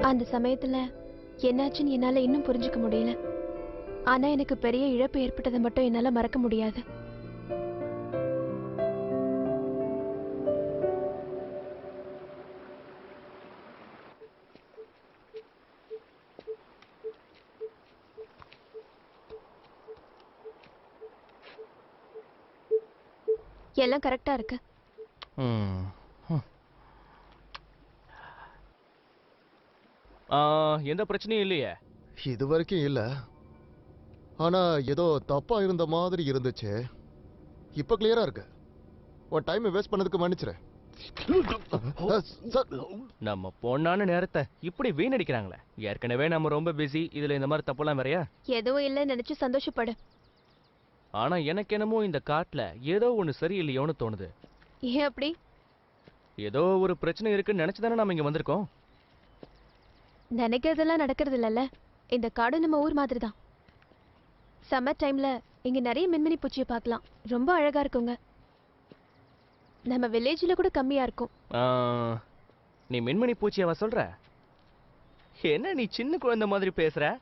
அந்த சமயத்துல என்னாச்சுன்னு என்னால இன்னும் புரிஞ்சுக்க முடியல. ஆனா எனக்கு பெரிய இழப்பு ஏற்பட்டதை மட்டும் என்னால மறக்க முடியாது. எல்லாம் கரெக்டா இருக்கு. எந்த பிரச்சனையும் இல்லையே? இது வரைக்கும் இல்ல. ஆனா ஏதோ தப்பா இருந்த மாதிரி இருந்துச்சு. இப்ப கிளியரா இருக்கு. உன் டைம் வேஸ்ட் பண்ணதுக்கு மன்னிச்சிரு. நம்ம பொண்ணான நேரத்தை இப்படி வீணடிக்கிறாங்களே. ஏற்கனவே நம்ம ரொம்ப பிஸி. இதுல இந்த மாதிரி தப்பெல்லாம் வேறையா? எதுவும் இல்ல நினைச்சு சந்தோஷப்படு. ஆனா எனக்கு என்னமோ இந்த காட்டுல ஏதோ ஒண்ணு சரியில்லையோன்னு தோணுது. ஏன் அப்படி? ஏதோ ஒரு பிரச்சனை இருக்குன்னு நினைச்சுதானே நாம இங்க வந்திருக்கோம். நினைக்கிறதெல்லாம் நடக்கிறது இல்லல்ல. இந்த காடு நம்ம ஊர் மாதிரி தான். சம்மர் டைம்ல இங்க நிறைய மின்மினி பூச்சியை பார்க்கலாம். ரொம்ப அழகா இருக்குங்க. நம்ம வில்லேஜ்ல கூட கம்மியா இருக்கும். நீ மின்மினி பூச்சியாவா சொல்ற? என்ன நீ சின்ன குழந்தை மாதிரி பேசுற?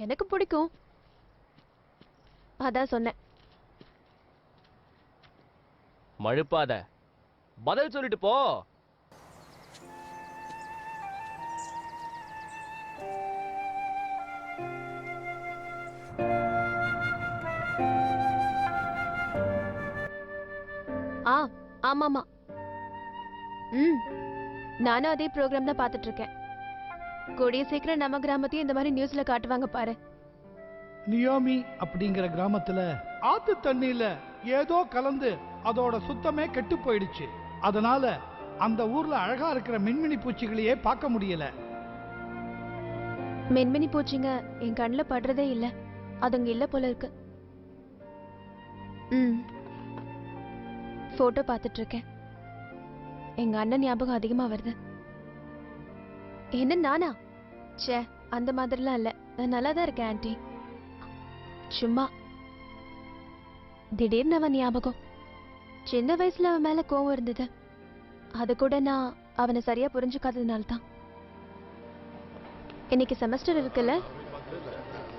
எனக்கு பிடிக்கும், அதான் சொன்னேன். மழுப்பாத, பதில் சொல்லிட்டு போ. ஆமாமா. நானும் அதே ப்ரோக்ராம் தான் பார்த்துட்டு இருக்கேன். கூடிய சீக்கிரம் நம்ம கிராமத்தையும் இந்த மாதிரி நியூஸ்ல காட்டுவாங்க பாரு. நியோமி அப்படிங்கிற கிராமத்துல ஆத்து தண்ணியில ஏதோ கலந்து அதோட சுத்தமே கெட்டு போயிடுச்சு. அதனால அந்த ஊர்ல அழகா இருக்கிற மின்மினி பூச்சிகளையே பார்க்க முடியல. மின்மினி பூச்சிங்க என் கண்ணில் படுறதே இல்ல. அதுங்க இல்ல போல இருக்கு. போட்டோ பார்த்துட்டு இருக்கேன். எங்க அண்ணன் ஞாபகம் அதிகமா வருது. என்ன நானா? சே, அந்த மாதிரிலாம் இல்ல. நான் நல்லா தான் இருக்கேன் ஆன்ட்டி. சும்மா திடீர்னு அவன் ஞாபகம். சின்ன வயசுல அவன் மேல கோவம் இருந்தது. அது கூட நான் அவனை சரியா புரிஞ்சுக்காததுனால தான். இன்னைக்கு செமஸ்டர் இருக்குல்ல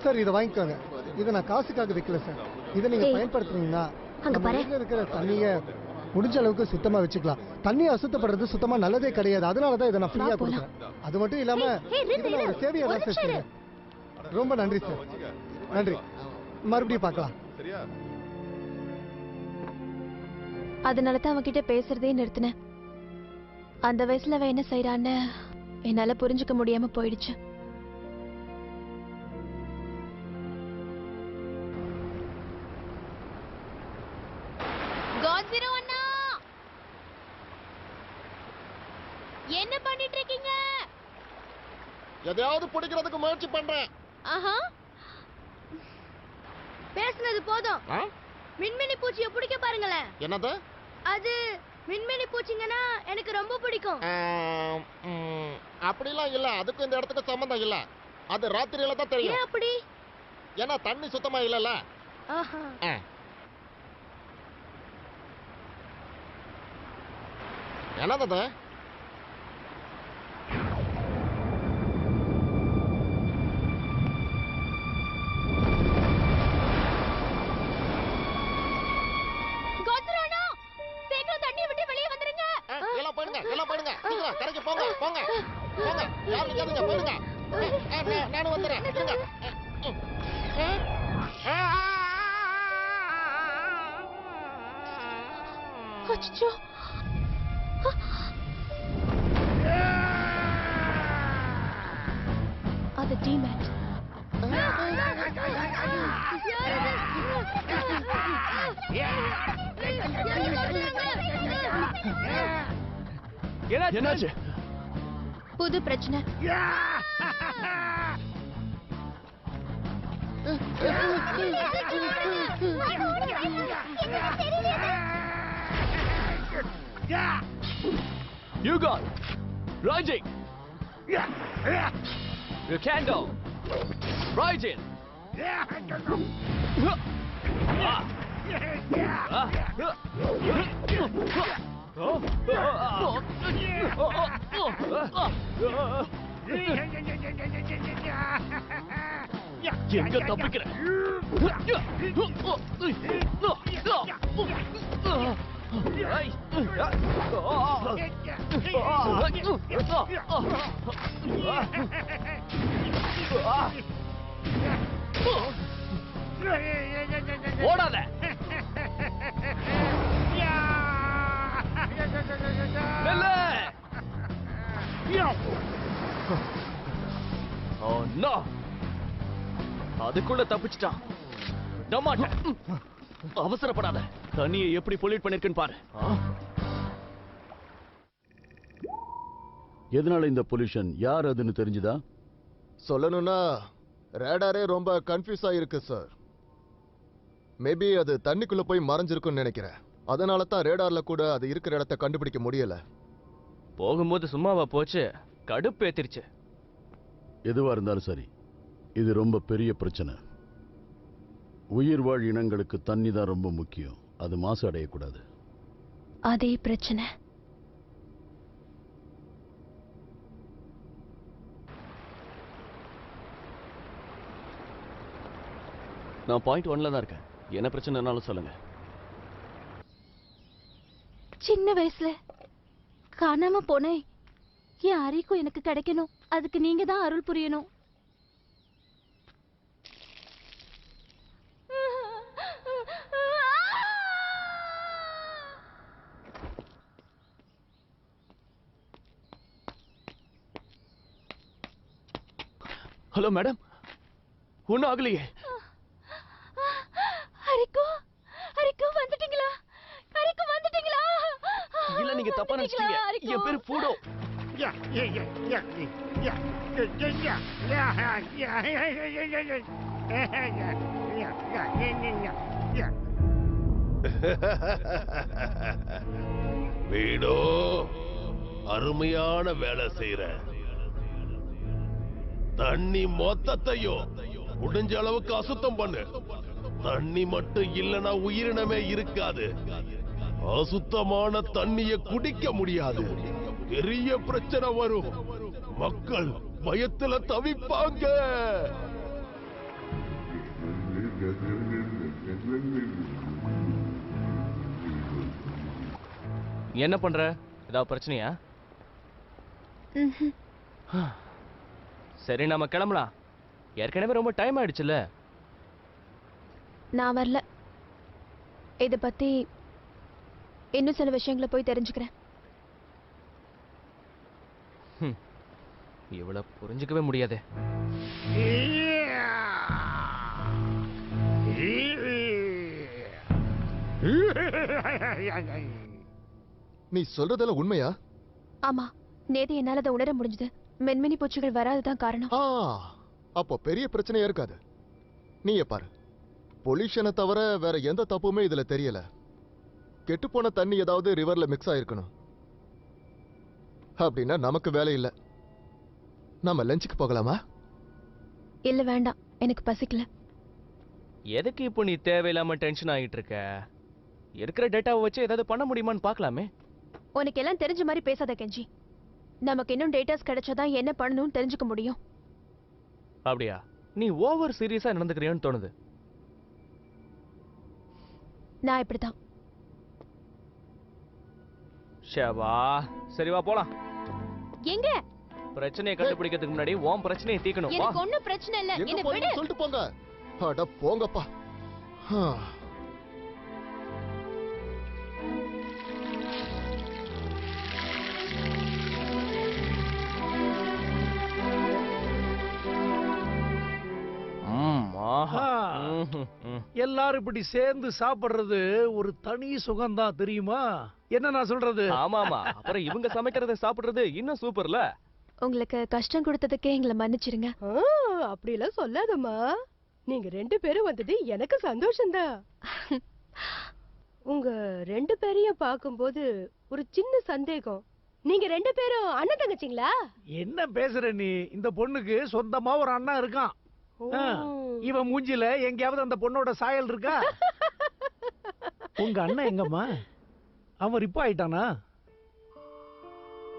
சார், இதை வாங்கிக்கோங்க. இதை நான் காசுக்காக வைக்கல சார். இதை நீங்க பயன்படுத்துறீங்கன்னா இருக்கிற தண்ணிய முடிஞ்ச அளவுக்கு சுத்தமா வச்சுக்கலாம். தண்ணி அசுத்தப்படுறது சுத்தமா நல்லதே கிடையாது. அதனாலதான் இதை நான் ஃப்ரீயா கொடுக்குறேன். அது மட்டும் இல்லாம ஒரு சேவையா தான் சார் செய்றேன். ரொம்ப நன்றி சார். நன்றி. மறுபடியும் பார்க்கலாம். அதனாலதான் அவன்கிட்ட பேசுறதே நிறுத்தினேன். அந்த வயசுல அவன் என்ன செய்யறான்னு என்னால புரிஞ்சுக்க முடியாம போயிடுச்சு. என்ன பண்ணிட்டு இருக்கீங்க? எதையாவது பிடிக்கிறதுக்கு முயற்சி பண்றேன். பேசுனது போதும். மின்மினி பூச்சியை பிடிக்க பாருங்களேன். என்னது அது? மின்மினி பூச்சிங்கன்னா எனக்கு ரொம்ப பிடிக்கும். அப்படிலாம் இல்ல. அதுக்கும் இந்த இடத்துக்கு சம்பந்தம் இல்ல. அது ராத்திரியில தான் தெரியும். அப்படி? ஏன்னா தண்ணி சுத்தமா இல்லல. என்னது? எல்லாம் போயிடுங்க, எல்லாம் போயிடுங்க. கரைக்கு போங்க, போங்க, போங்க. யாரும் நிக்காதீங்க, போயிடுங்க. நானும் வந்துடுறேன். இருங்க. அச்சோ அது டீமேட். என்னாச்சு? புது பிரச்சனை. You got Rising. You can go. Rising. எங்க தப்பிக்கிற? ஓடாத. அதுக்குள்ள தப்பிச்சிட்டான். அவசரப்படாத. தண்ணியை எப்படி பொல்யூட் பண்ணிருக்குன்னு பாரு. எதனால இந்த பொல்யூஷன், யார் அதுன்னு தெரிஞ்சுதா? சொல்லணும்னா ரேடாரே ரொம்ப கன்ஃபியூஸ் ஆயிருக்கு சார். மேபி அது தண்ணிக்குள்ள போய் மறைஞ்சிருக்கும்னு நினைக்கிறேன். அதனால தான் ரேடார்ல கூட அது இருக்கிற இடத்த கண்டுபிடிக்க முடியல. போகும்போது சும்மாவா போச்சு, கடுப்பேத்திருச்சு. எதுவா இருந்தாலும் சரி, இது ரொம்ப பெரிய பிரச்சனை. உயிர்வாழ் இனங்களுக்கு தண்ணி தான் ரொம்ப முக்கியம். அது மாசு அடையக்கூடாது. அதே பிரச்சனை. நான் பாயிண்ட் 1ல தான் இருக்கேன். என்ன பிரச்சனைனாலும் சொல்லுங்க. சின்ன வயசுல காணாம போனேன். என் அரிக்கும் எனக்கு கிடைக்கணும். அதுக்கு நீங்க தான் அருள் புரியணும். ஹலோ மேடம், ஒன்னும் ஆகலையே. ஹரிக்கு, ஹரிக்கு வந்துட்டீங்களா? ஹரிக்கு வந்துட்டீங்களா? இல்ல, நீங்க தப்பா நினைச்சிட்டீங்க. என் பேரு பூடோ. வீடோ அருமையான வேலை செய்யற. தண்ணி மொத்தத்தையும் முடிஞ்ச அளவுக்கு அசுத்தம் பண்ணு. தண்ணி மட்டும் இல்லனா உயிரினமே இருக்காது. அசுத்தமான தண்ணிய குடிக்க முடியாது. பெரிய பிரச்சனை வரும். மக்கள் பயத்துல தவிப்பாங்க. என்ன பண்ற? ஏதாவது பிரச்சனையா? சரி, நாம கிளம்பலாம். ஏற்கனவே ரொம்ப டைம் ஆயிடுச்சுல்ல. நான் வரல. இத பத்தி இன்னும் சில விஷயங்களை போய் தெரிஞ்சுக்கிறேன். இவ்வளவு புரிஞ்சுக்கவே முடியாது. நீ சொல்றதெல்லாம் உண்மையா? ஆமா, நேத்து என்னால அதை உணர முடிஞ்சது. மென்மினி பூச்சிகள் வராதுதான் காரணம். அப்போ பெரிய பிரச்சனையா இருக்காது. நீயே பாரு, பொல்யூஷனை தவிர வேற எந்த தப்புமே இதுல தெரியல. கெட்டுப்போன தண்ணி ஏதாவது ரிவர்ல மிக்ஸ் ஆயிருக்கணும். அப்படின்னா நமக்கு வேலை இல்ல. நாம லஞ்சுக்கு போகலாமா? இல்ல, வேண்டாம். எனக்கு பசிக்கல. எதுக்கு இப்போ நீ தேவையில்லாம டென்ஷன் ஆகிட்டு இருக்க? இருக்கிற டேட்டாவை வச்சு ஏதாவது பண்ண முடியுமான்னு பார்க்கலாமே. உனக்கு எல்லாம் தெரிஞ்ச மாதிரி பேசாத கெஞ்சி. நமக்கு இன்னும் டேட்டாஸ் கிடைச்சாதான் என்ன பண்ணணும்னு தெரிஞ்சுக்க முடியும். அப்படியா? நீ ஓவர் சீரியஸா நடந்துக்கிறியோன்னு தோணுது. நான் இப்படிதான். ஷேவா, சரி வா போலாம். எங்க? பிரச்சனையை கண்டுபிடிக்கிறதுக்கு முன்னாடி உன் பிரச்சனையை தீக்கணும் வா. எனக்கு ஒண்ணும் பிரச்சனை இல்ல எங்க என்ன விடு போறீங்கன்னு சொல்லிட்டு போங்க. அட போங்கப்பா. ஆ. ஆஹா. ஆ. ம்ஹும், ம். எல்லாரும் இப்படி சேர்ந்து சாப்பிடுறது ஒரு தனி சுகம்தான் தெரியுமா? என்ன நான் சொல்றது? ஆமாமா. அப்புறம் இவங்க சமைக்கிறத சாப்பிடுறது இன்னும் சூப்பர்ல. உங்களுக்கு கஷ்டம் கொடுத்ததுக்கே எங்களை மன்னிச்சிருங்க. அப்படிலாம் சொல்லாதம்மா. நீங்க 2 பேரும் வந்தது எனக்கு சந்தோஷம்தான். உங்க 2 பேரையும் பார்க்கும்போது ஒரு சின்ன சந்தேகம். நீங்க 2 பேரும் அண்ணன் தங்கச்சிங்களா? என்ன பேசுற நீ? இந்த பொண்ணுக்கு சொந்தமா ஒரு அண்ணா இருக்கான். ஆ, இவன் மூஞ்சில எங்கேயாவது அந்த பொண்ணோட சாயல் இருக்கா? உங்க அண்ணன் எங்கம்மா? அவன் ரிப்பா ஆயிட்டானா?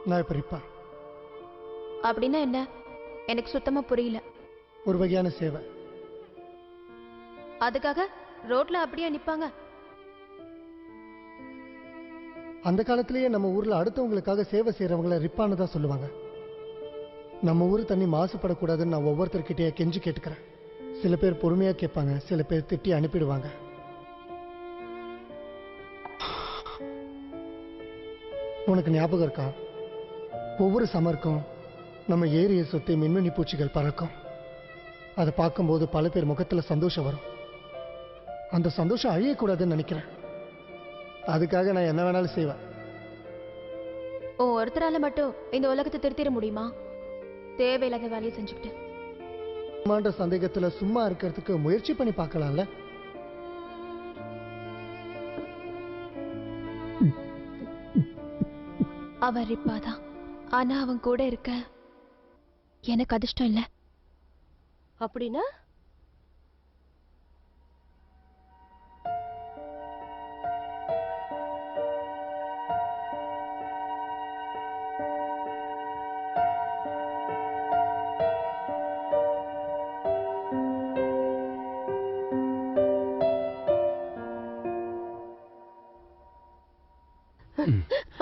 நான் இப்ப ரிப்பா. அப்படின்னா என்ன? எனக்கு சுத்தமா புரியல. ஒரு வகையான சேவை. அதுக்காக ரோட்ல அப்படியே நிப்பாங்க? அந்த காலத்திலேயே நம்ம ஊர்ல அடுத்தவங்களுக்காக சேவை செய்யறவங்கள ரிப்பான்னு தான் சொல்லுவாங்க. நம்ம ஊர் தண்ணி மாசுபடக்கூடாதுன்னு நான் ஒவ்வொருத்தர்கிட்டயே கெஞ்சி கேட்டுக்கிறேன். சில பேர் பொறுமையா கேட்பாங்க, சில பேர் திட்டி அனுப்பிடுவாங்க. உனக்கு ஞாபகம் இருக்கா? ஒவ்வொரு சமருக்கும் நம்ம ஏரியை சுத்தி மின்மினி பூச்சிகள் பறக்கும். அதை பார்க்கும்போது பல பேர் முகத்துல சந்தோஷம் வரும். அந்த சந்தோஷம் அழியக்கூடாதுன்னு நினைக்கிறேன். அதுக்காக நான் என்ன வேணாலும் செய்வேன். ஒருத்தரால மட்டும் இந்த உலகத்தை திருத்திட முடியுமா? தேவையில்லாத வேலையை செஞ்சுக்கிட்டு மாண்ட சந்தேகத்துல சும்மா இருக்கிறதுக்கு முயற்சி பண்ணி பார்க்கலாம்ல. அவன் ரிப்பாதான். ஆனா அவன் கூட இருக்க எனக்கு அதிர்ஷ்டம் இல்ல. அப்படின்னா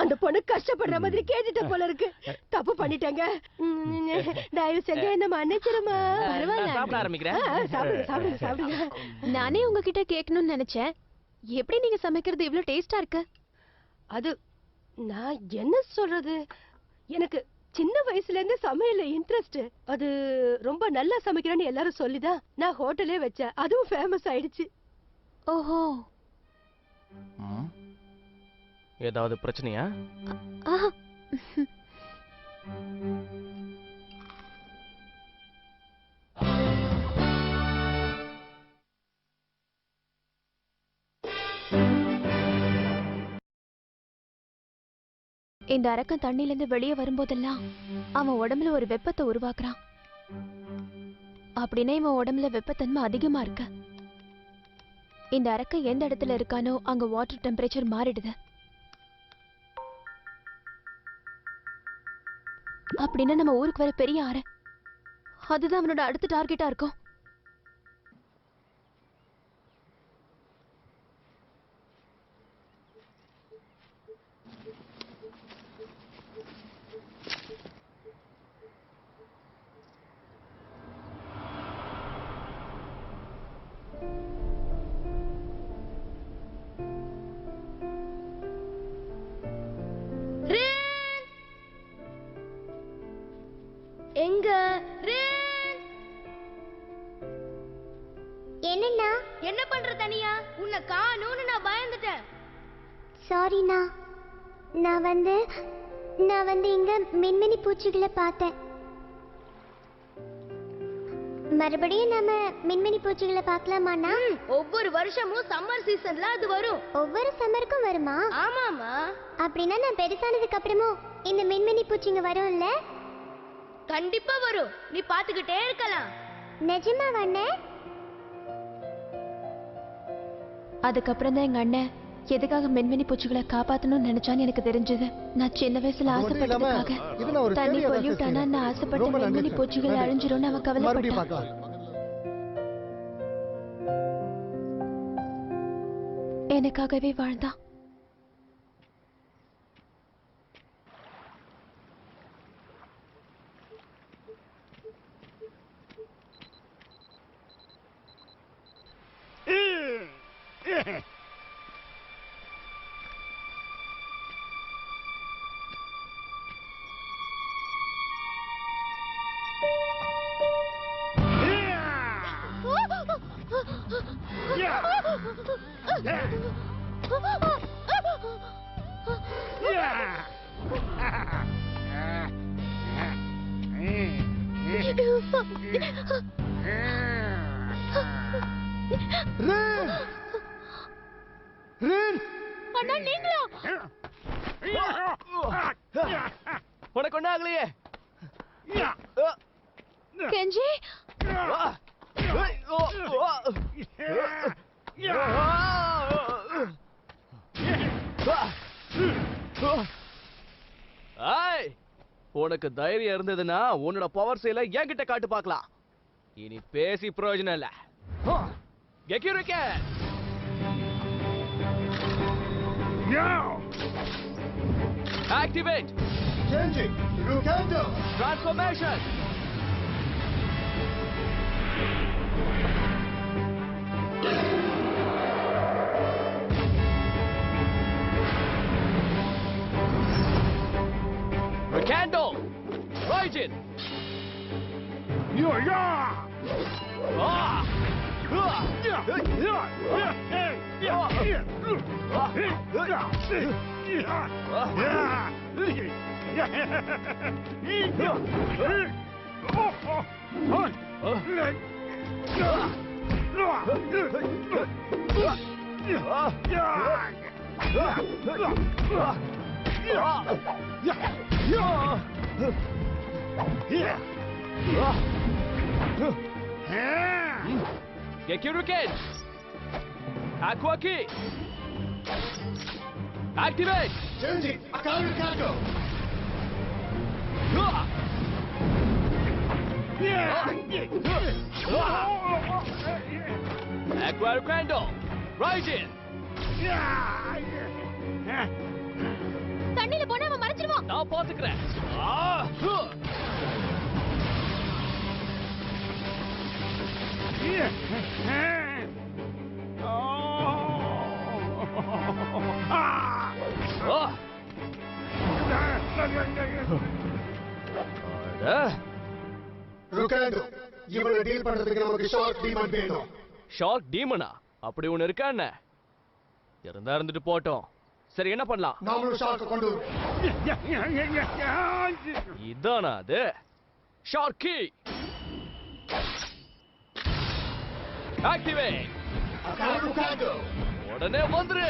அந்த பொண்ணு கஷ்டப்படுற மாதிரி கேட்டுட்ட போல இருக்கு. தப்பு பண்ணிட்டேங்க. தயவு செஞ்சு என்ன மன்னிச்சிருமா. நான் சாப்பிட ஆரம்பிக்கிறேன். சாப்பிடுங்க சாப்பிடுங்க சாப்பிடுங்க. நானே உங்ககிட்ட கேட்கணும்னு நினைச்சேன். எப்படி நீங்க சமைக்கிறது இவ்ளோ டேஸ்டா இருக்கு? அது நான் என்ன சொல்றது, எனக்கு சின்ன வயசுல இருந்து சமையல்ல இன்ட்ரெஸ்ட். அது ரொம்ப நல்லா சமைக்கிறேன்னு எல்லாரும் சொல்லிதான் நான் ஹோட்டலே வச்சேன். அதுவும் ஃபேமஸ் ஆயிடுச்சு. ஓஹோ. ம். ஏதாவது பிரச்சனையா? ஆஹா. இந்த அரக்கன் தண்ணில இருந்து வெளியே வரும்போதெல்லாம் அவன் உடம்புல ஒரு வெப்பத்தை உருவாக்குறான். அப்படின்னா இவன் உடம்புல வெப்பத்தன்மை அதிகமா இருக்கு. இந்த அரக்கன் எந்த இடத்துல இருக்கானோ அங்க வாட்டர் டெம்பரேச்சர் மாறிடுது. அப்படின்னா நம்ம ஊருக்கு வர பெரிய ஆறு. அதுதான் அவனோட அடுத்த டார்கெட்டா இருக்கும். எங்க என்னண்ணா? என்ன பண்ற தனியா? உன்னை காணோம்னு நான் பயந்துட்டேன். சாரிண்ணா. நான் வந்து இங்க மின்மினி பூச்சிகளை பார்த்தேன். மறுபடியும் நம்ம மின்மினி பூச்சிகளை பார்க்கலாமாண்ணா? ஒவ்வொரு வருஷமும் சம்மர் சீசன்ல அது வரும். ஒவ்வொரு சம்மருக்கும் வருமா? ஆமாமா. அப்படின்னா நான் பெருசானதுக்கு அப்புறமும் இந்த மின்மினி பூச்சிங்க வரும்ல? கண்டிப்பா வரும். நீ பாத்துக்கிட்டே இருக்கலாம். நிஜமா வண்ணே? அதுக்கப்புறம் தான் எங்க அண்ணன் எதுக்காக மின்மினி பூச்சிகளை காப்பாத்தணும்னு நினைச்சான்னு எனக்கு தெரிஞ்சது. நான் சின்ன வயசுல ஆசைப்பட்டதுக்காக தண்ணி பொல்யூட் ஆனா நான் ஆசைப்பட்ட மின்மினி பூச்சிகள் அழிஞ்சிரும்னு அவன் கவலைப்பட்டான். எனக்காகவே வாழ்ந்தான். அண்ணா நீங்களா? உனக்கு ஒண்ணு ஆகலையே. கெஞ்சி உனக்கு தைரியம் இருந்ததுன்னா உன்னோட பவர் செயலை என்கிட்ட காட்டு பார்க்கலாம். இனி பேசி பிரயோஜனம் இல்ல. Activate! Changing! Rukando! Transformation! Rukando! Raijin! Gekiruken! Aqua Key! Activate! Changing! Akaru Kako! Aqua Candle! Raijin! தண்ணில போனா அவன் மறைச்சிடுவான். நான் பாத்துக்கிறேன். Rukando! இவனை டீல் பண்றதுக்கு நமக்கு ஷார்க் டீமன் வேணும். ஷார்க் டீமனா? அப்படி ஒண்ணு இருக்கா என்ன? இருந்தா இருந்துட்டு போட்டோம். சரி என்ன பண்ணலாம்? நாமளும் ஷார்க்க கொண்டு இதானா அது? Shark key! Activate! Akaru Kako! உடனே வந்துரு!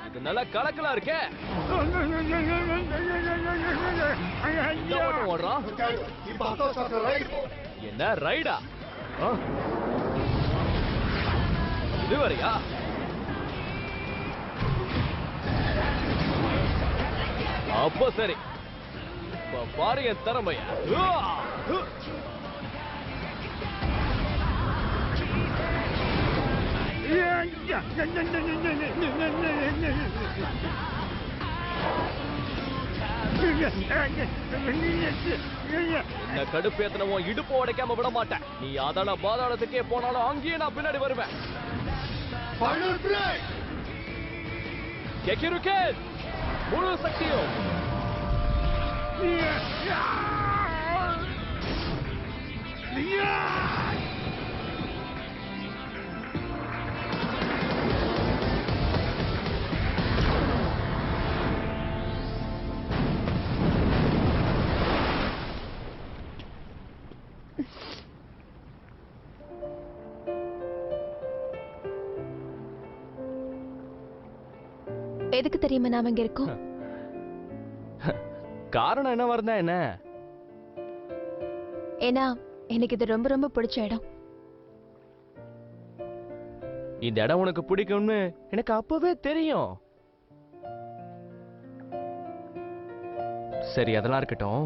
இது நல்லா கலக்கலா இருக்கே. ஓடுறான். இப்ப அத்தோ சாப்பிட ரைட். என்ன ரைடா? இதுவரையா? அப்ப சரி. பாரு என் திறமைய. இந்த கடுப்பேத்தனவோ இடுப்பு உடைக்காம விட மாட்டேன். நீ அதான பாதாளத்துக்கே போனாலும் அங்கேயே நான் பின்னாடி வருவேன். கெக்கிருக்கேன் முழு சக்தியும். எதுக்கு தெரியுமா நாம இங்க இருக்கோம்? காரணம் என்ன வருதா என்ன? ஏன்னா எனக்கு இது ரொம்ப ரொம்ப பிடிச்ச இடம். இந்த இடம் உனக்கு பிடிக்கும்னு எனக்கு அப்பவே தெரியும். சரி அதெல்லாம் இருக்கட்டும்.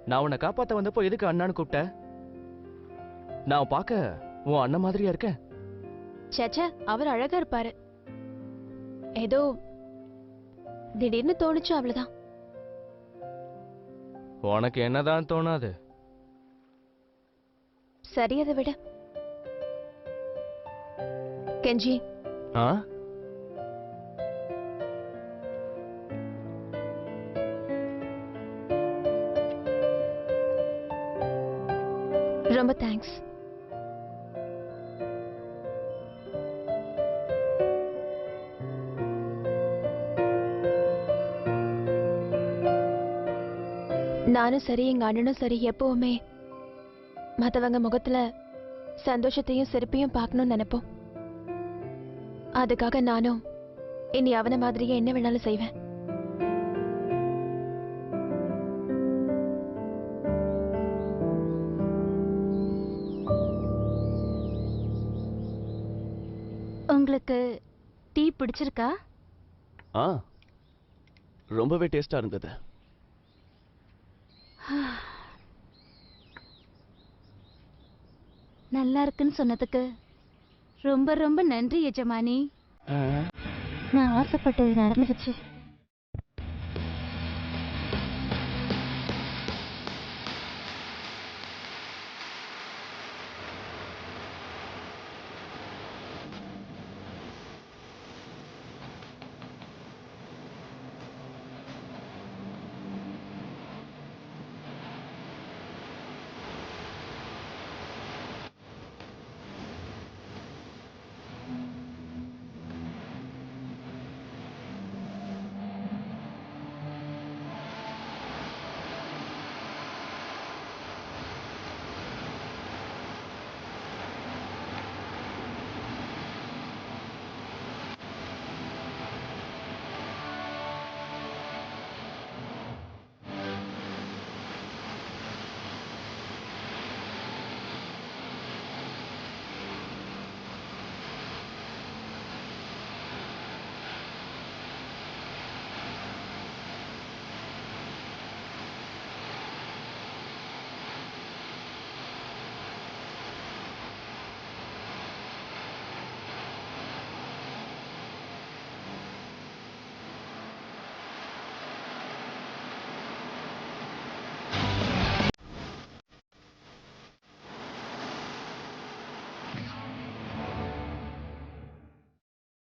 நான் உன்னை காப்பாத்த வந்தப்போ எதுக்கு அண்ணான்னு கூப்பிட்ட? நான் பார்க்க உன் அண்ணன் மாதிரியா இருக்க? சேச்சே, அவர் அழகா இருப்பாரு. ஏதோ திடீர்னு தோணுச்சு, அவ்வளவுதான். உனக்கு என்னதான் தோணாது? சரி, அதை விட. கெஞ்சி, ஆ ரொம்ப தேங்க்ஸ். நானும் சரி, எங்க அண்ணனும் சரி, எப்பவுமே மத்தவங்க முகத்துல சந்தோஷத்தையும் சிரிப்பையும் பார்க்கணும்னு நினைப்போம். அதுக்காக நானும் இனி அவன மாதிரியே என்ன வேணாலும் செய்வேன். உங்களுக்கு டீ பிடிச்சிருக்கா? ஆ ரொம்பவே டேஸ்டா இருந்தது. நல்லா இருக்குன்னு சொன்னதுக்கு ரொம்ப ரொம்ப நன்றி எஜமானி. நான் ஆசைப்பட்டது நடந்துருச்சு.